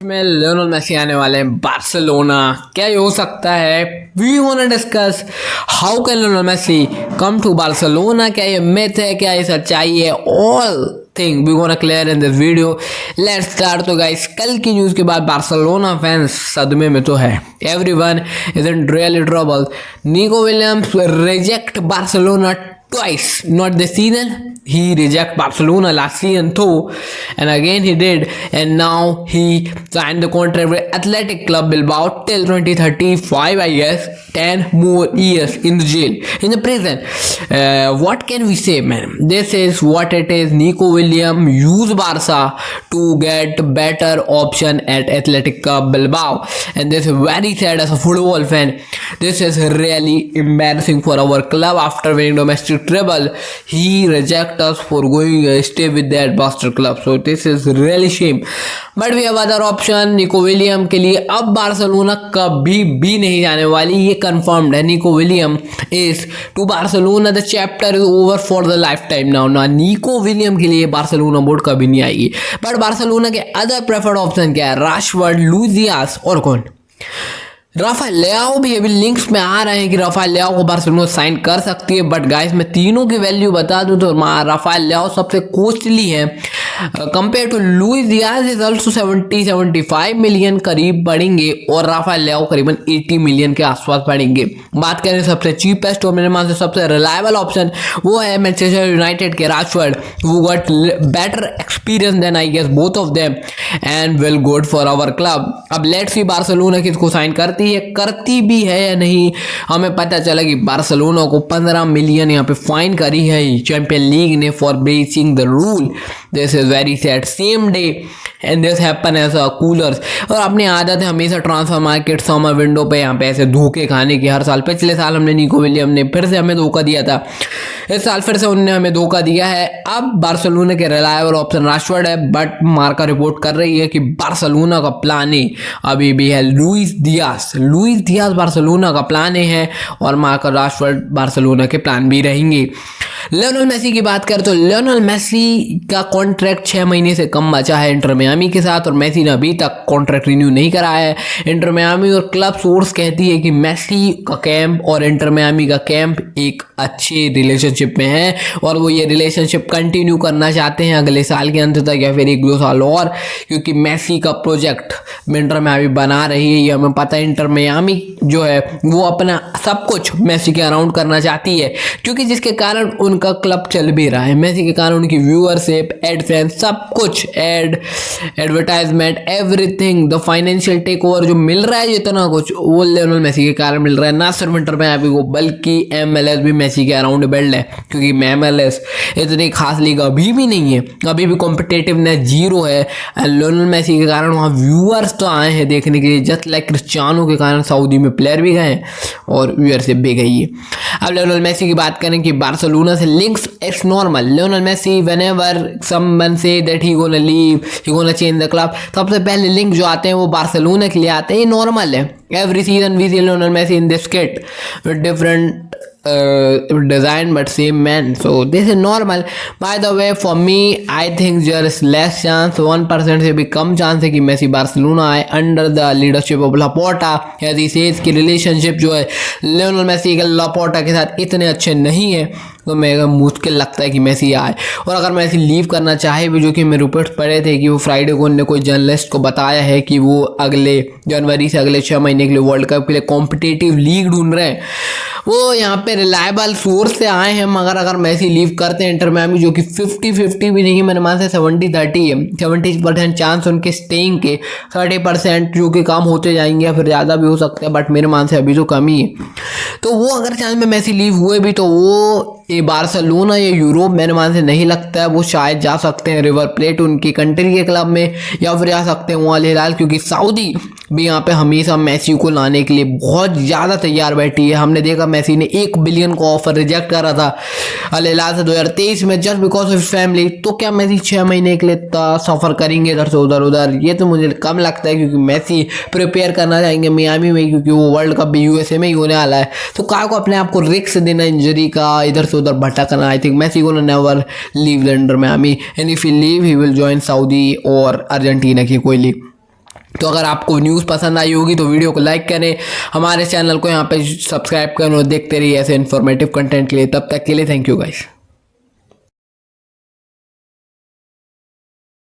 में Lionel Messi आने वाले हैं बार्सिलोना। क्या ये हो सकता है? We want to discuss how can Lionel Messi come to Barcelona. क्या ये मिथ है, क्या ये सच्चाई है? All thing we gonna clear in this video. Let's start. तो गाइस, कल की न्यूज़ के बाद बार्सिलोना फैंस सदमे में तो है। Everyone is in really trouble. Nico Williams reject Barcelona twice, not this season. He reject Barcelona last season too, and again he did, and now he signed the contract with Athletic Club Bilbao till 2035, I guess. 10 more years in the jail, in the prison. What can we say, man? This is what it is. Nico Williams use Barca to get better option at Athletic Club Bilbao, and this is very sad as a football fan. This is really embarrassing for our club. After winning domestic treble, he reject us for going stay with that bastard club. So this is really shame. But we have other option. निको William के लिए अब Barcelona कभी भी नहीं जाने वाली, ये कंफर्म्ड है. Nico William is to Barcelona. The chapter is over for the lifetime now. ना निको विलियम के लिए बार्सिलोना बोर्ड कभी नहीं आएगी. बट बार्सिलोना के अदर प्रेफर्ड ऑप्शन क्या है? राशवर्ड, लुइस डियाज और कौन? राफेल लियाओ भी अभी लिंक्स में आ रहे हैं कि राफेल लियाओ को बार्सिलोना साइन कर सकती है. बट गाइस, मैं तीनों की वैल्यू बता दूं तो राफेल लियाओ सबसे कॉस्टली है compare to Luis Diaz. Is also 75 million करीब बढ़ेंगे और राफेल लियाओ करीबन 80 मिलियन के आसपास बढ़ेंगे. बात करें सबसे चीपेस्ट और मेरे मान से सबसे रिलायबल ऑप्शन, वो है मैनचेस्टर यूनाइटेड के राशवर्ड. वो got better experience than I guess both of them and will good for our club. अब लेट्स सी बार्सिलोना किसको साइन करती भी है या नहीं. हमें पता चला कि बार्सिलोना को 15 मिलियन यहाँ पे फाइन करी है चैंपियन लीग ने for breaching the rule. This is very sad. Same day and this happen as a coolers. और अपनी आदत है हमेशा ट्रांसफर मार्केट समर विंडो पे यहाँ पे ऐसे धोखे खाने की. हर साल, पिछले साल हमने निको विलियम ने फिर से हमें धोखा दिया था, इस साल फिर से उन्होंने हमें धोखा दिया है. अब बार्सिलोना के रिलायबल ऑप्शन राशवर्ड है, बट मार्का रिपोर्ट कर रही है कि बार्सिलोना का प्लान ए अभी भी है लुइस डियाज बार्सिलोना का प्लान है और मार्का राशवर्ड बार्सिलोना के प्लान भी रहेंगे. लियोनेल मेसी की बात करें तो लियोनेल मेसी का कॉन्ट्रैक्ट 6 महीने से कम बचा है इंटर मियामी के साथ और मेसी ने अभी तक कॉन्ट्रैक्ट रिन्यू नहीं कराया है. इंटर मियामी और क्लब सोर्स कहती है कि मेसी का कैंप और इंटर मियामी का कैंप एक अच्छे रिलेशनशिप में है और वो ये रिलेशनशिप कंटिन्यू करना चाहते हैं अगले साल के अंत तक या फिर 1-2 साल और, क्योंकि मेसी का प्रोजेक्ट इंटर मियामी बना रही है. ये हमें पता है. इंटर मियामी जो है वो अपना सब कुछ मेसी के अराउंड करना चाहती है, क्योंकि जिसके कारण उनका क्लब चल भी रहा है. मेसी के कारण उनकी व्यूअरशिप, एडसेंस, सब कुछ, advertisement, everything, the financial take over जो मिल रहा है, जितना कुछ वो लियोनेल मेसी के कारण मिल रहा है. ना सिर्फ इंटर मियामी को बल्कि MLS भी मेसी के अराउंड बिल्ड है, क्योंकि MLS इतनी खास लीग अभी भी नहीं है, अभी भी कॉम्पिटेटिवनेस जीरो है. लियोनेल मेसी के कारण वहाँ व्यूअर्स तो आए हैं देखने के लिए, जस्ट लाइक क्रिस्टियानो के कारण सऊदी में प्लेयर भी गए और व्यूअरशिप भी गई है. अब लियोनेल मेसी की बात करें कि बार्सिलोना से links, it's normal. Lionel Messi whenever someone say that he gonna leave, he gonna change the club, सबसे पहले लिंक जो आते हैं वो बार्सिलोना के लिए आते हैं. ये नॉर्मल है. Every season we see Lionel Messi in this kit with different design but same man, so this is normal. By the way, for me I think there is less chance, 1% से भी कम chance है कि Messi Barcelona आए under the leadership of Laporta. As he says की relationship जो है Lionel Messi के Laporta के साथ इतने अच्छे नहीं है, तो मेरे मुश्किल लगता है कि मेसी आए. और अगर मेसी लीव करना चाहे भी, जो कि मेरे रिपोर्ट्स पढ़े थे कि वो फ्राइडे को उन्होंने कोई जर्नलिस्ट को बताया है कि वो अगले जनवरी से अगले 6 महीने के लिए वर्ल्ड कप के लिए कॉम्पिटिटिव लीग ढूंढ रहे हैं. वो यहाँ पे रिलायबल सोर्स से आए हैं. मगर अगर मेसी लीव करते हैं इंटर मियामी, जो कि 50-50 भी नहीं है, मेरे मान से 70-30 है, 70% चांस उनके स्टेइंग के, 30% जो कि काम होते जाएंगे या फिर ज़्यादा भी हो सकता है, बट मेरे मान से अभी तो कम ही है. तो वो अगर चांस में मेसी लीव हुए भी तो वो ये बार्सिलोना या यूरोप मेरे मान से नहीं लगता है. वो शायद जा सकते हैं रिवर प्लेट उनकी कंट्री के क्लब में, या फिर जा सकते हैं वहाँ अल हिलाल, क्योंकि सऊदी भी यहाँ पे हमेशा मेसी को लाने के लिए बहुत ज़्यादा तैयार बैठी है. हमने देखा मेसी ने 1 बिलियन को ऑफर रिजेक्ट करा था अल हिलाल से 2023 में, जस्ट बिकॉज ऑफ फैमिली. तो क्या मेसी 6 महीने के लिए सफ़र करेंगे इधर से उधर? ये तो मुझे कम लगता है, क्योंकि मेसी प्रिपेयर करना चाहेंगे मियामी में, क्योंकि वो वर्ल्ड कप भी USA में ही होने वाला है. तो काय को अपने आप को रिस्क देना इंजरी का, इधर से उधर भटकना. I think Messi gonna never leave the Inter Miami, and if he leave he will join Saudi और अर्जेंटीना की कोई लीग. तो अगर आपको न्यूज़ पसंद आई होगी तो वीडियो को लाइक करें, हमारे चैनल को यहाँ पे सब्सक्राइब करें और देखते रहिए ऐसे इन्फॉर्मेटिव कंटेंट के लिए। तब तक के लिए थैंक यू गाइस।